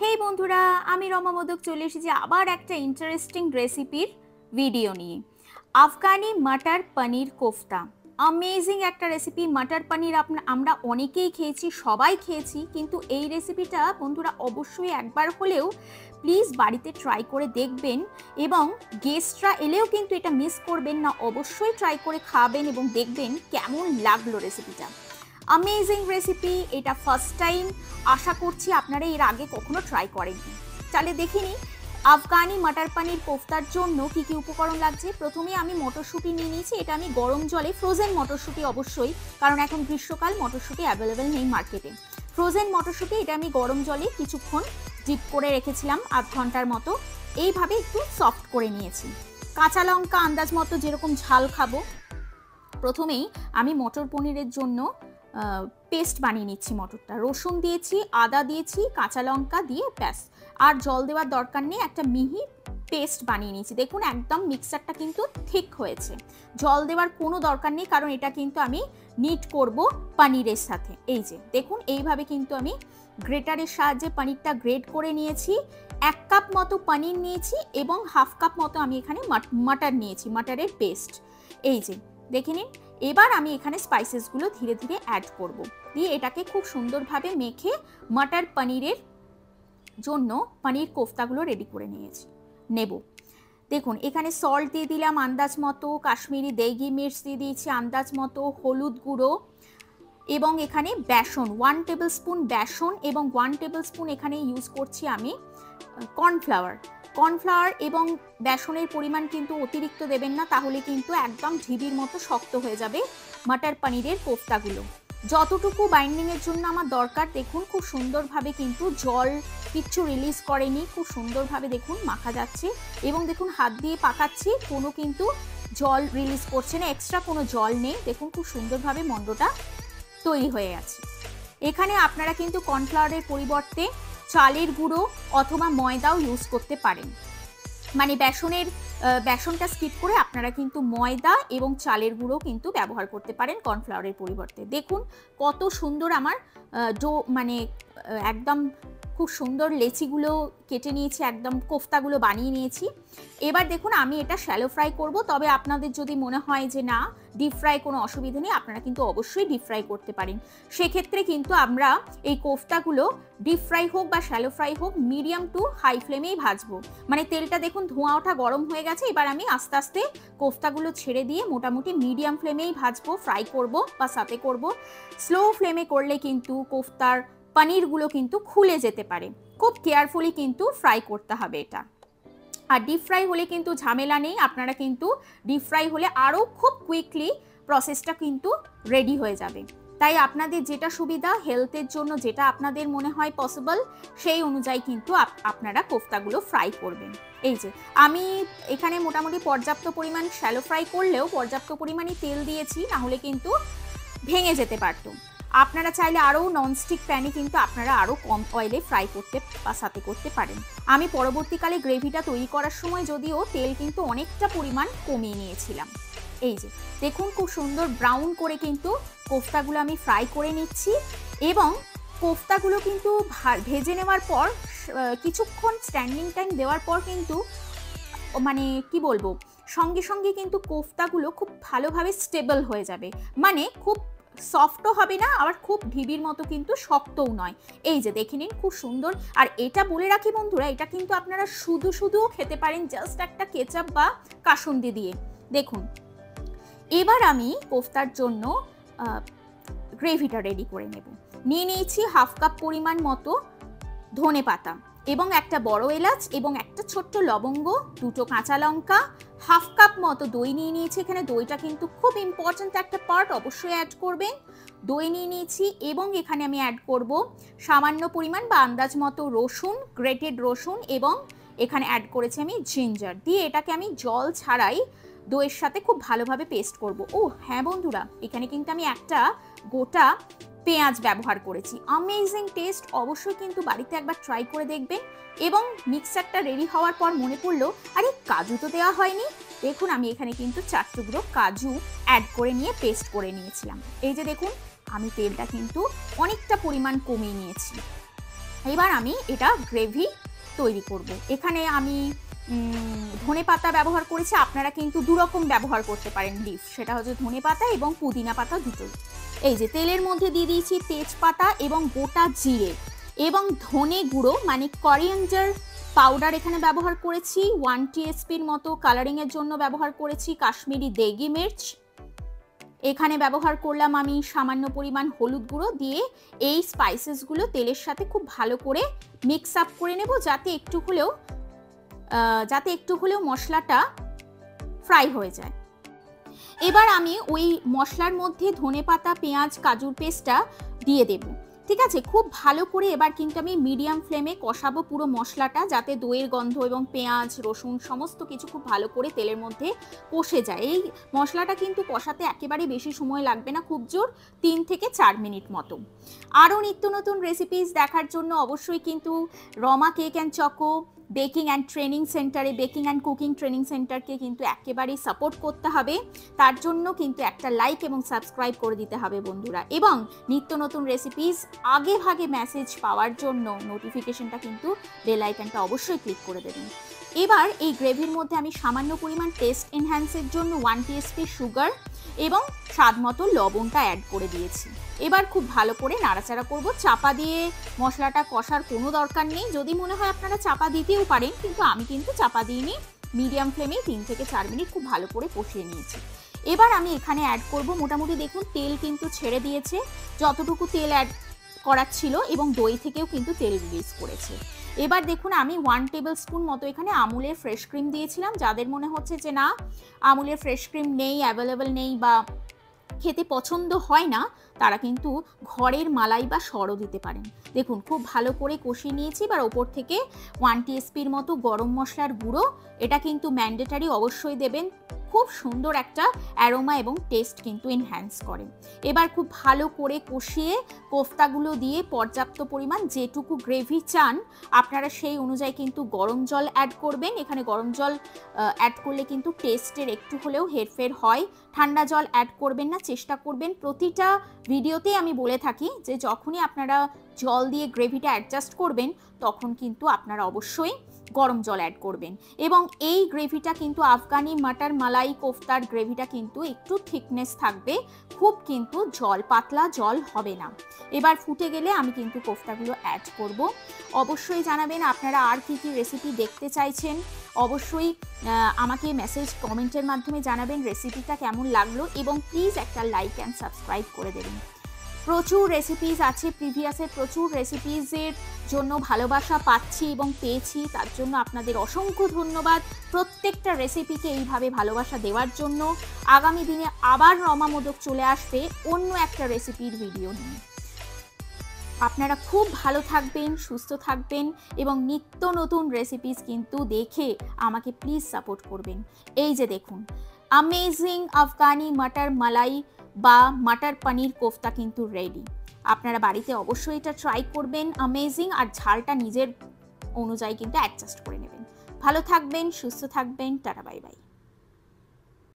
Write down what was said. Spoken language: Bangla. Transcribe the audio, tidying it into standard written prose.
হেই বন্ধুরা, আমি রমা মোদক চলে এসেছি আবার একটা ইন্টারেস্টিং রেসিপির ভিডিও নিয়ে। আফগানি মাটার পনির কোফতা, অ্যামেজিং একটা রেসিপি। মাটার পনির আমরা অনেকেই খেয়েছি, সবাই খেয়েছি, কিন্তু এই রেসিপিটা বন্ধুরা অবশ্যই একবার হলেও প্লিজ বাড়িতে ট্রাই করে দেখবেন, এবং গেস্টরা এলেও কিন্তু এটা মিস করবেন না। অবশ্যই ট্রাই করে খাবেন এবং দেখবেন কেমন লাগলো রেসিপিটা। অ্যামেজিং রেসিপি, এটা ফার্স্ট টাইম। আশা করছি আপনারা এর আগে কখনো ট্রাই করেননি। তাহলে দেখে নিই আফগানি মাটার পনির কোফতার জন্য কি কি উপকরণ লাগছে। প্রথমে আমি মটরশুঁটি নিয়ে নিয়েছি। এটা আমি গরম জলে, ফ্রোজেন মটরশুঁটি অবশ্যই, কারণ এখন গ্রীষ্মকাল, মটরশুঁটি অ্যাভেলেবেল নেই মার্কেটে। ফ্রোজেন মটরশুঁটি এটা আমি গরম জলে কিছুক্ষণ ডিপ করে রেখেছিলাম, আধ ঘন্টার মতো। এইভাবে একটু সফট করে নিয়েছি। কাঁচা লঙ্কা আন্দাজ মতো যেরকম ঝাল খাবো। প্রথমেই আমি মটর পনিরের জন্য পেস্ট বানিয়ে নিচ্ছি। মটরটা, রসুন দিয়েছি, আদা দিয়েছি, কাঁচা লঙ্কা দিয়ে ব্যাস, আর জল দেওয়ার দরকার নেই। একটা মিহি পেস্ট বানিয়ে নিয়েছি। দেখুন একদম মিক্সারটা কিন্তু ঠিক হয়েছে, জল দেওয়ার কোনো দরকার নেই, কারণ এটা কিন্তু আমি নিট করব পনিরের সাথে। এই যে দেখুন, এইভাবে কিন্তু আমি গ্রেটারের সাহায্যে পনিরটা গ্রেট করে নিয়েছি। 1 কাপ মতো পনির নিয়েছি এবং হাফ কাপ মতো আমি এখানে মাটার নিয়েছি, মাটারের পেস্ট। এই যে দেখে নিন। এবার আমি এখানে স্পাইসেসগুলো ধীরে ধীরে অ্যাড করব, দিয়ে এটাকে খুব সুন্দরভাবে মেখে মাটার পনিরের জন্য পনির কোফতাগুলো রেডি করে নেব। দেখুন এখানে সল্ট দিয়ে দিলাম আন্দাজ মতো, কাশ্মীরি দেগি মির্চ দিয়ে দিয়েছি আন্দাজ মতো, হলুদ গুঁড়ো, এবং এখানে বেসন 1 টেবিল স্পুন বেসন, এবং 1 টেবিল স্পুন এখানে ইউজ করছি আমি কর্নফ্লাওয়ার। এবং বেসনের পরিমাণ কিন্তু অতিরিক্ত দেবেন না, তাহলে কিন্তু একদম ঢিবির মতো শক্ত হয়ে যাবে মাটার পনিরের কোফতাগুলো। যতটুকু বাইন্ডিংয়ের জন্য আমার দরকার, দেখুন খুব সুন্দরভাবে কিন্তু জল কিচ্ছু রিলিজ করেনি, খুব সুন্দরভাবে দেখুন মাখা যাচ্ছে। এবং দেখুন হাত দিয়ে পাকাচ্ছি, কোনো কিন্তু জল রিলিজ করছে না, এক্সট্রা কোনো জল নেই। দেখুন খুব সুন্দরভাবে মন্ডটা তৈরি হয়ে গেছে। এখানে আপনারা কিন্তু কর্নফ্লাওয়ারের পরিবর্তে চালের গুঁড়ো অথবা ময়দাও ইউজ করতে পারেন। মানে বেসনটা স্কিপ করে আপনারা কিন্তু ময়দা এবং চালের গুঁড়ো কিন্তু ব্যবহার করতে পারেন কর্নফ্লাওয়ারের পরিবর্তে। দেখুন কত সুন্দর আমার ডো, মানে একদম খুব সুন্দর লেচিগুলো কেটে নিয়েছি, একদম কোফতাগুলো বানিয়ে নিয়েছি। এবার দেখুন আমি এটা শ্যালো ফ্রাই করব, তবে আপনাদের যদি মনে হয় যে না ডিপ ফ্রাই কোনো অসুবিধা নেই, আপনারা কিন্তু অবশ্যই ডিপ ফ্রাই করতে পারেন। সেক্ষেত্রে কিন্তু আমরা এই কোফতাগুলো ডিপ ফ্রাই হোক বা শ্যালো ফ্রাই হোক, মিডিয়াম টু হাই ফ্লেমেই ভাজবো। মানে তেলটা দেখুন ধোঁয়া ওঠা গরম হয়ে গেছে। এবার আমি আস্তে আস্তে কোফতাগুলো ছেড়ে দিয়ে মোটামুটি মিডিয়াম ফ্লেমেই ভাজবো, ফ্রাই করব বা সাথে করব। স্লো ফ্লেমে করলে কিন্তু কোফতার পনিরগুলো কিন্তু খুলে যেতে পারে। খুব কেয়ারফুলি কিন্তু ফ্রাই করতে হবে এটা। আর ডিপ ফ্রাই হলে কিন্তু ঝামেলা নেই, আপনারা কিন্তু ডিপ ফ্রাই হলে আরও খুব কুইকলি প্রসেসটা কিন্তু রেডি হয়ে যাবে। তাই আপনাদের যেটা সুবিধা, হেলথের জন্য যেটা আপনাদের মনে হয় পসিবল, সেই অনুযায়ী কিন্তু আপনারা কোফতাগুলো ফ্রাই করবেন। এই যে আমি এখানে মোটামুটি পর্যাপ্ত পরিমাণ শ্যালো ফ্রাই করলেও পর্যাপ্ত পরিমাণই তেল দিয়েছি, না হলে কিন্তু ভেঙে যেতে পারতো। আপনারা চাইলে আরও ননস্টিক প্যানে কিন্তু আপনারা আরও কম অয়েলে ফ্রাই করতে বা সাথে করতে পারেন। আমি পরবর্তীকালে গ্রেভিটা তৈরি করার সময় যদিও তেল কিন্তু অনেকটা পরিমাণ কমিয়ে নিয়েছিলাম। এই যে দেখুন খুব সুন্দর ব্রাউন করে কিন্তু কোফতাগুলো আমি ফ্রাই করে নিচ্ছি। এবং কোফতাগুলো কিন্তু ভেজে নেওয়ার পর কিছুক্ষণ স্ট্যান্ডিং টাইম দেওয়ার পর কিন্তু মানে কি বলবো, সঙ্গে সঙ্গে কিন্তু কোফতাগুলো খুব ভালোভাবে স্টেবল হয়ে যাবে। মানে খুব সফটও হবে না, আবার খুব ঢিবির মতো কিন্তু শক্তও নয়। এই যে দেখে নিন খুব সুন্দর। আর এটা বলে রাখি বন্ধুরা, এটা কিন্তু আপনারা শুধুও খেতে পারেন, জাস্ট একটা কেচাপ বা কাসুন্দি দিয়ে। দেখুন এবার আমি কোফতার জন্য গ্রেভিটা রেডি করে নেব। নিয়ে নিয়েছি হাফ কাপ পরিমাণ মতো ধনে পাতা, এবং একটা বড় এলাচ, এবং একটা ছোট্ট লবঙ্গ, 2টো কাঁচা লঙ্কা, হাফ কাপ মতো দই নিয়ে নিয়েছি। এখানে দইটা কিন্তু খুব ইম্পর্ট্যান্ট একটা পার্ট, অবশ্যই অ্যাড করবেন। দই নিয়ে নিয়েছি, এবং এখানে আমি অ্যাড করব সামান্য পরিমাণ বা আন্দাজ মতো রসুন, গ্রেটেড রসুন, এবং এখানে অ্যাড করেছি আমি জিঞ্জার। দিয়ে এটাকে আমি জল ছাড়াই দইয়ের সাথে খুব ভালোভাবে পেস্ট করব। ও হ্যাঁ বন্ধুরা, এখানে কিন্তু আমি একটা গোটা পেঁয়াজ ব্যবহার করেছি। অ্যামেজিং টেস্ট, অবশ্যই কিন্তু বাড়িতে একবার ট্রাই করে দেখবেন। এবং মিক্সারটা রেডি হওয়ার পর মনে পড়লো আরে কাজু তো দেওয়া হয়নি। দেখুন আমি এখানে কিন্তু 4 টুকরো কাজু অ্যাড করে নিয়ে পেস্ট করে নিয়েছিলাম। এই যে দেখুন আমি তেলটা কিন্তু অনেকটা পরিমাণ কমিয়ে নিয়েছি। এবার আমি এটা গ্রেভি তৈরি করব। এখানে আমি ধনে পাতা ব্যবহার করেছি, আপনারা কিন্তু দুরকম ব্যবহার করতে পারেন লিফ, সেটা হচ্ছে ধনে পাতা এবং পুদিনা পাতা দুটোই। এই যে তেলের মধ্যে দিয়ে দিয়েছি তেজপাতা এবং গোটা জিরে এবং ধনে গুঁড়ো মানে করিয়েন্ডার পাউডার এখানে ব্যবহার করেছি, 1 টিস্পুন মতো কালারিংয়ের জন্য ব্যবহার করেছি কাশ্মীরি দেগি মির্চ, এখানে ব্যবহার করলাম আমি সামান্য পরিমাণ হলুদ গুঁড়ো দিয়ে এই স্পাইসেসগুলো তেলের সাথে খুব ভালো করে মিক্স আপ করে নেব যাতে একটু হলেও মশলাটা ফ্রাই হয়ে যায়। এবার আমি ওই মশলার মধ্যে ধনেপাতা পেঁয়াজ কাজুর পেস্টটা দিয়ে দেব, ঠিক আছে। খুব ভালো করে এবার কিন্তু আমি মিডিয়াম ফ্লেমে কষাবো পুরো মশলাটা, যাতে দইয়ের গন্ধ এবং পেঁয়াজ রসুন সমস্ত কিছু খুব ভালো করে তেলের মধ্যে কষে যায়। এই মশলাটা কিন্তু কষাতে একেবারে বেশি সময় লাগবে না, খুব জোর 3 থেকে 4 মিনিট মতো। আরও নিত্য নতুন রেসিপিস দেখার জন্য অবশ্যই কিন্তু Rama cake and choco baking and training সেন্টারে, বেকিং অ্যান্ড কুকিং ট্রেনিং সেন্টারকে কিন্তু একেবারেই সাপোর্ট করতে হবে। তার জন্য কিন্তু একটা লাইক এবং সাবস্ক্রাইব করে দিতে হবে বন্ধুরা, এবং নিত্য নতুন রেসিপিস আগে ভাগে মেসেজ পাওয়ার জন্য নোটিফিকেশনটা কিন্তু বেল আইকনটা অবশ্যই ক্লিক করে দেবেন। এবার এই গ্রেভির মধ্যে আমি সামান্য পরিমাণ টেস্ট এনহ্যান্সের জন্য 1 টিস্পুন সুগার এবং স্বাদ মতো লবণটা অ্যাড করে দিয়েছি। এবার খুব ভালো করে নাড়াচাড়া করব। চাপা দিয়ে মশলাটা কষার কোনো দরকার নেই, যদি মনে হয় আপনারা চাপা দিতেও পারেন, কিন্তু আমি কিন্তু চাপা দিইনি, মিডিয়াম ফ্লেমে 3 থেকে 4 মিনিট খুব ভালো করে কষিয়ে নিয়েছি। এবার আমি এখানে অ্যাড করব, মোটামুটি দেখুন তেল কিন্তু ছেড়ে দিয়েছে, যতটুকু তেল অ্যাড করার ছিল, এবং দই থেকেও কিন্তু তেল রিলিজ করেছে। এবার দেখুন আমি 1 টেবিল স্পুন মতো এখানে আমুলের ফ্রেশ ক্রিম দিয়েছিলাম। যাদের মনে হচ্ছে যে না আমুলের ফ্রেশ ক্রিম নেই, অ্যাভেলেবেল নেই বা খেতে পছন্দ হয় না, তারা কিন্তু ঘরের মালাই বা সরও দিতে পারেন। দেখুন খুব ভালো করে কষিয়ে নিয়েছি। এবার ওপর থেকে 1 টিস্পুন মতো গরম মশলার গুঁড়ো, এটা কিন্তু ম্যান্ডেটারি অবশ্যই দেবেন, খুব সুন্দর একটা অ্যারোমা এবং টেস্ট কিন্তু এনহ্যান্স করে। এবার খুব ভালো করে কষিয়ে কোফতাগুলো দিয়ে পর্যাপ্ত পরিমাণ যেটুকু গ্রেভি চান আপনারা সেই অনুযায়ী কিন্তু গরম জল অ্যাড করবেন। এখানে গরম জল অ্যাড করলে কিন্তু টেস্টের একটু হলেও হেরফের হয়, ঠান্ডা জল অ্যাড করবেন না। চেষ্টা করবেন, প্রতিটা ভিডিওতেই আমি বলে থাকি যে যখনই আপনারা জল দিয়ে গ্রেভিটা অ্যাডজাস্ট করবেন তখন কিন্তু আপনারা অবশ্যই গরম জল অ্যাড করবেন। এবং এই গ্রেভিটা কিন্তু আফগানি মাটার মালাই কোফতার গ্রেভিটা কিন্তু একটু থিকনেস থাকবে, খুব কিন্তু পাতলা জল হবে না। এবার ফুটে গেলে আমি কিন্তু কোফতাগুলো অ্যাড করব। অবশ্যই জানাবেন আপনারা আর কি কি রেসিপি দেখতে চাইছেন, অবশ্যই আমাকে মেসেজ কমেন্টের মাধ্যমে জানাবেন রেসিপিটা কেমন লাগলো, এবং প্লিজ একটা লাইক অ্যান্ড সাবস্ক্রাইব করে দেবেন। প্রচুর রেসিপিস আছে, প্রিভিয়াসের প্রচুর রেসিপিসের জন্য ভালোবাসা পাচ্ছি এবং পেয়েছি, তার জন্য আপনাদের অসংখ্য ধন্যবাদ। প্রত্যেকটা রেসিপিকে এইভাবে ভালোবাসা দেওয়ার জন্য। আগামী দিনে আবার রমা মোদক চলে আসবে অন্য একটা রেসিপির ভিডিও নিয়ে। আপনারা খুব ভালো থাকবেন, সুস্থ থাকবেন, এবং নিত্য নতুন রেসিপিস কিন্তু দেখে আমাকে প্লিজ সাপোর্ট করবেন। এই যে দেখুন অ্যামেজিং আফগানি মাটার মালাই বা মাটার পনির কোফতা কিন্তু রেডি। আপনারা বাড়িতে অবশ্যই এটা ট্রাই করবেন, অ্যামেজিং। আর ঝালটা নিজের অনুযায়ী কিন্তু অ্যাডজাস্ট করে নেবেন। ভালো থাকবেন, সুস্থ থাকবেন, টাটা বাই বাই।